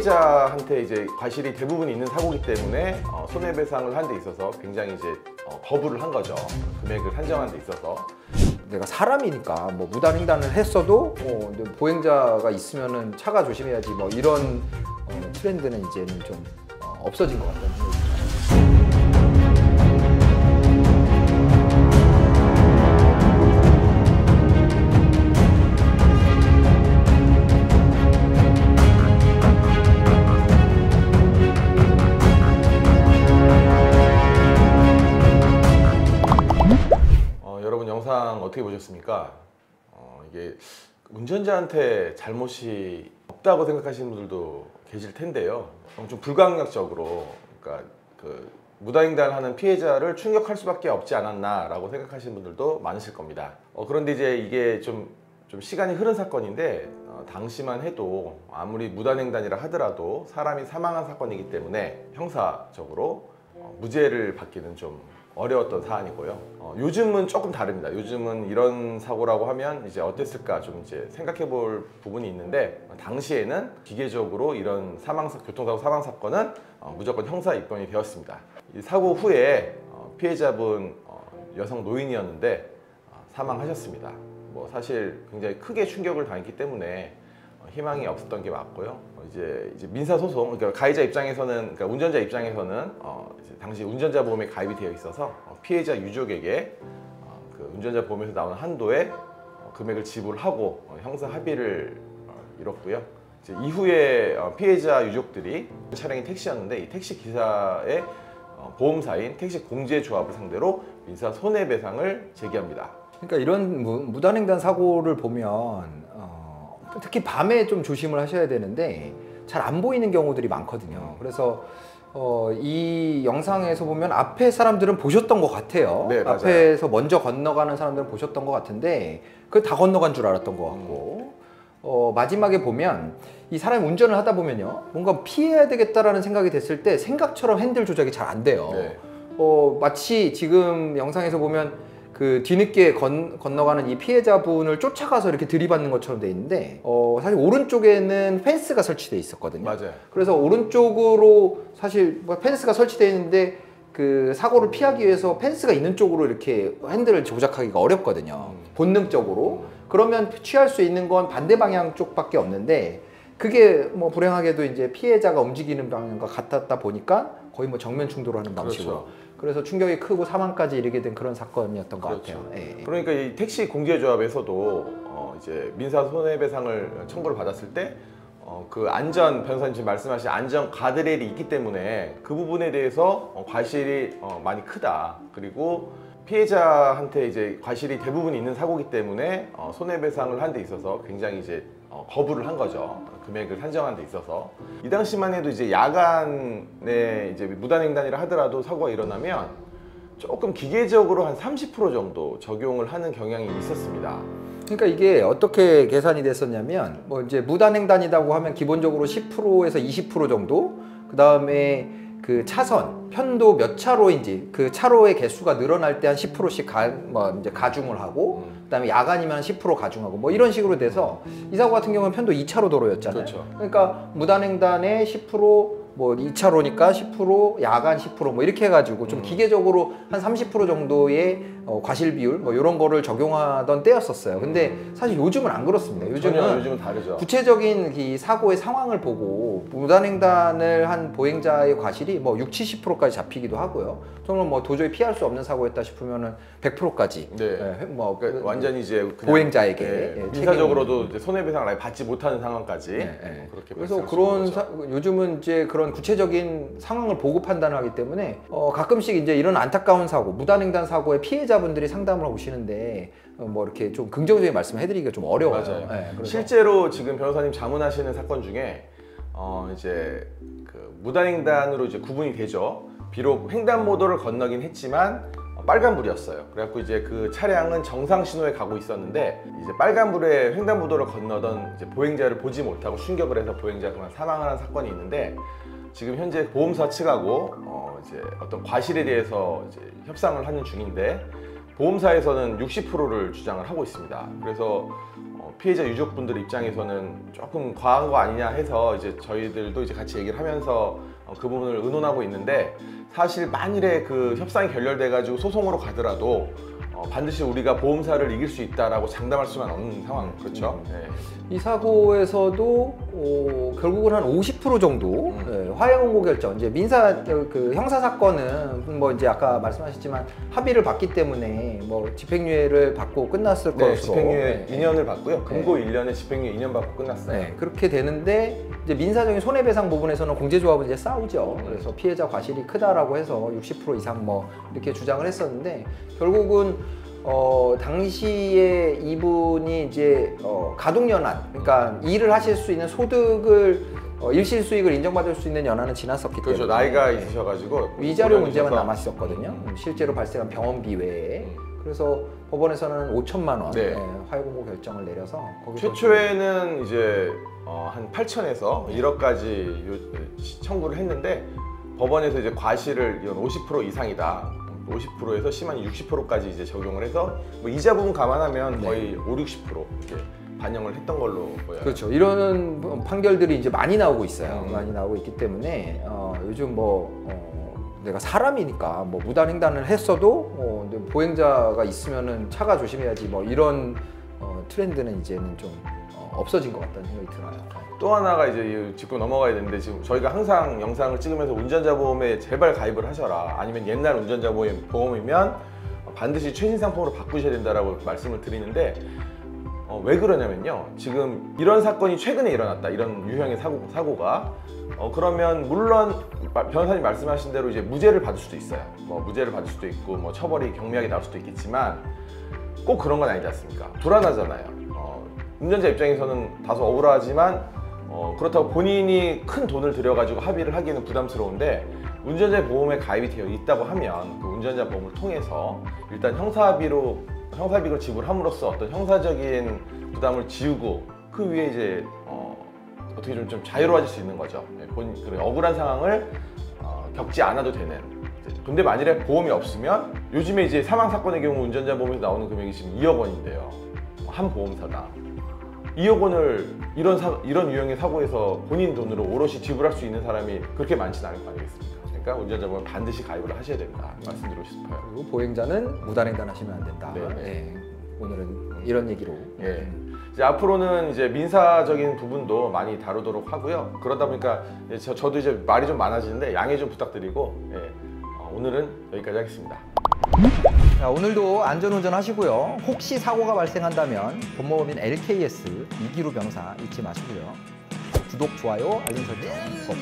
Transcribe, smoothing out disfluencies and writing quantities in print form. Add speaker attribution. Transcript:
Speaker 1: 피해자한테 이제 과실이 대부분 있는 사고이기 때문에 손해배상을 하는 데 있어서 굉장히 이제 거부를 한 거죠. 금액을 산정하는 데 있어서.
Speaker 2: 내가 사람이니까 뭐 무단횡단을 했어도 보행자가 있으면은 차가 조심해야지 뭐 이런 트렌드는 이제는 좀 없어진 것 같다는 생각이 듭니다.
Speaker 1: 여러분 영상 어떻게 보셨습니까? 이게 운전자한테 잘못이 없다고 생각하시는 분들도 계실 텐데요. 좀 불강력적으로, 그러니까 그 무단횡단하는 피해자를 충격할 수밖에 없지 않았나라고 생각하시는 분들도 많으실 겁니다. 그런데 이제 이게 좀 시간이 흐른 사건인데 당시만 해도 아무리 무단횡단이라 하더라도 사람이 사망한 사건이기 때문에 형사적으로 무죄를 받기는 좀 어려웠던 사안이고요. 요즘은 조금 다릅니다. 요즘은 이런 사고라고 하면 이제 어땠을까 좀 이제 생각해 볼 부분이 있는데, 당시에는 기계적으로 이런 교통사고 사망 사건은 무조건 형사 입건이 되었습니다. 이 사고 후에 피해자분 여성 노인이었는데 사망하셨습니다. 뭐 사실 굉장히 크게 충격을 당했기 때문에 희망이 없었던 게 맞고요. 이제 민사소송, 그러니까 가해자 입장에서는, 그러니까 운전자 입장에서는 이제 당시 운전자 보험에 가입이 되어 있어서 피해자 유족에게 그 운전자 보험에서 나오는 한도의 금액을 지불하고 형사 합의를 이뤘고요. 이제 이후에 피해자 유족들이 차량이 택시였는데 이 택시 기사의 보험사인 택시공제조합을 상대로 민사 손해배상을 제기합니다.
Speaker 2: 그러니까 이런 무단횡단 사고를 보면 특히 밤에 좀 조심을 하셔야 되는데 잘 안 보이는 경우들이 많거든요. 그래서 이 영상에서 보면 앞에 사람들은 보셨던 것 같아요.
Speaker 1: 네, 맞아요.
Speaker 2: 앞에서 먼저 건너가는 사람들은 보셨던 것 같은데 그걸 다 건너간 줄 알았던 것 같고 마지막에 보면 이 사람이 운전을 하다 보면요, 뭔가 피해야 되겠다라는 생각이 됐을 때 생각처럼 핸들 조작이 잘 안 돼요.
Speaker 1: 네.
Speaker 2: 마치 지금 영상에서 보면 그 뒤늦게 건너가는 이 피해자분을 쫓아가서 이렇게 들이받는 것처럼 돼 있는데 사실 오른쪽에는 펜스가 설치돼 있었거든요.
Speaker 1: 맞아요.
Speaker 2: 그래서 오른쪽으로 사실 펜스가 설치되어 있는데 그 사고를 피하기 위해서 펜스가 있는 쪽으로 이렇게 핸들을 조작하기가 어렵거든요. 본능적으로. 그러면 취할 수 있는 건 반대 방향 쪽밖에 없는데 그게 뭐 불행하게도 이제 피해자가 움직이는 방향과 같았다 보니까 거의 뭐 정면 충돌하는 방식으로.
Speaker 1: 그렇죠.
Speaker 2: 그래서 충격이 크고 사망까지 이르게 된 그런 사건이었던 것
Speaker 1: 그렇죠.
Speaker 2: 같아요. 예.
Speaker 1: 그러니까 이 택시 공제조합에서도 이제 민사 손해배상을 청구를 받았을 때 그 안전, 변호사님 지금 말씀하신 안전 가드레일이 있기 때문에 그 부분에 대해서 과실이 많이 크다. 그리고 피해자한테 이제 과실이 대부분 있는 사고이기 때문에 손해배상을 하는 데 있어서 굉장히 이제 거부를 한 거죠. 금액을 산정하는 데 있어서. 이 당시만 해도 이제 야간에 이제 무단횡단이라 하더라도 사고가 일어나면 조금 기계적으로 한 30% 정도 적용을 하는 경향이 있었습니다.
Speaker 2: 그러니까 이게 어떻게 계산이 됐었냐면 뭐 이제 무단횡단이라고 하면 기본적으로 10%에서 20% 정도, 그 다음에 그 차선 편도 몇 차로인지 그 차로의 개수가 늘어날 때 한 10%씩 이제 가중을 하고, 그다음에 야간이면 10% 가중하고 뭐 이런 식으로 돼서 이 사고 같은 경우는 편도 2차로 도로였잖아요.
Speaker 1: 그렇죠.
Speaker 2: 그러니까 무단횡단에 10%, 뭐 2차로니까 10%, 야간 10% 뭐 이렇게 해가지고 좀 기계적으로 한 30% 정도의 과실 비율 뭐 이런 거를 적용하던 때였었어요. 근데 사실 요즘은 안 그렇습니다.
Speaker 1: 요즘은 다르죠.
Speaker 2: 구체적인 이 사고의 상황을 보고 무단횡단을 한 보행자의 과실이 뭐 60, 70%까지 잡히기도 하고요. 정말 뭐 도저히 피할 수 없는 사고였다 싶으면은 100%까지.
Speaker 1: 네.
Speaker 2: 뭐
Speaker 1: 그러니까 완전히 이제 그냥
Speaker 2: 보행자에게
Speaker 1: 민사적으로도 이제 손해배상을 아예 받지 못하는 상황까지. 그렇게
Speaker 2: 그래서 요즘은 이제 그런 구체적인 상황을 보고 판단을 하기 때문에 가끔씩 이제 이런 안타까운 사고, 무단횡단 사고의 피해자분들이 상담을 오시는데 뭐 이렇게 좀 긍정적인 말씀을 해드리기가 좀 어려워요.
Speaker 1: 맞아요.
Speaker 2: 그래서
Speaker 1: 실제로 지금 변호사님 자문하시는 사건 중에 이제 그 무단횡단으로 이제 구분이 되죠. 비록 횡단보도를 건너긴 했지만 빨간불이었어요. 그래갖고 이제 그 차량은 정상 신호에 가고 있었는데 이제 빨간불에 횡단보도를 건너던 이제 보행자를 보지 못하고 충격을 해서 보행자가 그만 사망하는 사건이 있는데, 지금 현재 보험사 측하고 이제 어떤 과실에 대해서 이제 협상을 하는 중인데 보험사에서는 60%를 주장을 하고 있습니다. 그래서 피해자 유족분들 입장에서는 조금 과한 거 아니냐 해서 이제 저희들도 이제 같이 얘기를 하면서 그 부분을 의논하고 있는데, 사실 만일에 그 협상이 결렬돼 가지고 소송으로 가더라도 반드시 우리가 보험사를 이길 수 있다라고 장담할 수만 없는 상황. 그렇죠? 네.
Speaker 2: 이 사고에서도 결국은 한 50% 정도 화해공고 결정. 이제 민사 그 형사 사건은 뭐 이제 아까 말씀하셨지만 합의를 받기 때문에 뭐 집행유예를 받고 끝났을
Speaker 1: 네,
Speaker 2: 것으로.
Speaker 1: 집행유예
Speaker 2: 네.
Speaker 1: 2년을 받고요. 금고 1년에 집행유예 2년 받고 끝났어요.
Speaker 2: 네, 그렇게 되는데 이제 민사적인 손해배상 부분에서는 공제조합은 이제 싸우죠. 그래서 피해자 과실이 크다라고 해서 60% 이상 뭐 이렇게 주장을 했었는데, 결국은 당시에 이분이 이제 가동연한, 그러니까 일을 하실 수 있는 소득을 일실 수익을 인정받을 수 있는 연한은 지났었기
Speaker 1: 그렇죠.
Speaker 2: 때문에
Speaker 1: 나이가 있으셔가지고
Speaker 2: 위자료 문제만
Speaker 1: 고령이셔서.
Speaker 2: 남았었거든요. 실제로 발생한 병원비 외에. 그래서 법원에서는 5천만 원
Speaker 1: 네.
Speaker 2: 화해공고 결정을 내려서 거기서
Speaker 1: 최초에는 이제 한 8천에서 1억까지 청구를 했는데, 법원에서 이제 과실을 이건 50% 이상이다, 50%에서 심한 60%까지 이제 적용을 해서 뭐 이자 부분 감안하면 거의 5, 60% 이렇게 반영을 했던 걸로 보여요.
Speaker 2: 그렇죠. 이런 판결들이 이제 많이 나오고 있어요. 많이 나오고 있기 때문에 요즘 내가 사람이니까 뭐 무단횡단을 했어도 근데 보행자가 있으면은 차가 조심해야지, 뭐 이런 트렌드는 이제는 좀 없어진 것 같다는 생각이 들어요.
Speaker 1: 또 하나가 이제 짚고 넘어가야 되는데, 지금 저희가 항상 영상을 찍으면서 운전자 보험에 제발 가입을 하셔라, 아니면 옛날 운전자 보험이면 반드시 최신 상품으로 바꾸셔야 된다라고 말씀을 드리는데, 왜 그러냐면요, 지금 이런 사건이 최근에 일어났다, 이런 유형의 사고가 그러면 물론 변호사님 말씀하신 대로 이제 무죄를 받을 수도 있어요. 뭐 무죄를 받을 수도 있고 뭐 처벌이 경미하게 나올 수도 있겠지만, 꼭 그런 건 아니지 않습니까? 불안하잖아요. 운전자 입장에서는 다소 억울하지만 그렇다고 본인이 큰 돈을 들여가지고 합의를 하기에는 부담스러운데, 운전자 보험에 가입이 되어 있다고 하면 그 운전자 보험을 통해서 일단 형사비를 지불함으로써 어떤 형사적인 부담을 지우고, 그 위에 이제 어떻게 좀 자유로워질 수 있는 거죠. 그런 억울한 상황을 겪지 않아도 되는. 근데 만일에 보험이 없으면, 요즘에 이제 사망 사건의 경우 운전자 보험에서 나오는 금액이 지금 2억 원인데요. 한 보험사당 2억 원을 이런 유형의 사고에서 본인 돈으로 오롯이 지불할 수 있는 사람이 그렇게 많지는 않을 거 아니겠습니까? 그러니까 운전자 보험 반드시 가입을 하셔야 된다 말씀드리고 싶어요.
Speaker 2: 그리고 보행자는 무단횡단하시면 안 된다.
Speaker 1: 네.
Speaker 2: 예, 오늘은 이런 얘기로.
Speaker 1: 예. 이제 앞으로는 이제 민사적인 부분도 많이 다루도록 하고요. 그러다 보니까 저도 이제 말이 좀 많아지는데 양해 좀 부탁드리고, 오늘은 여기까지 하겠습니다.
Speaker 2: 자, 오늘도 안전운전 하시고요. 혹시 사고가 발생한다면 본모법인 LKS 이기루 변호사 잊지 마시고요. 구독, 좋아요, 알림 설정 꼭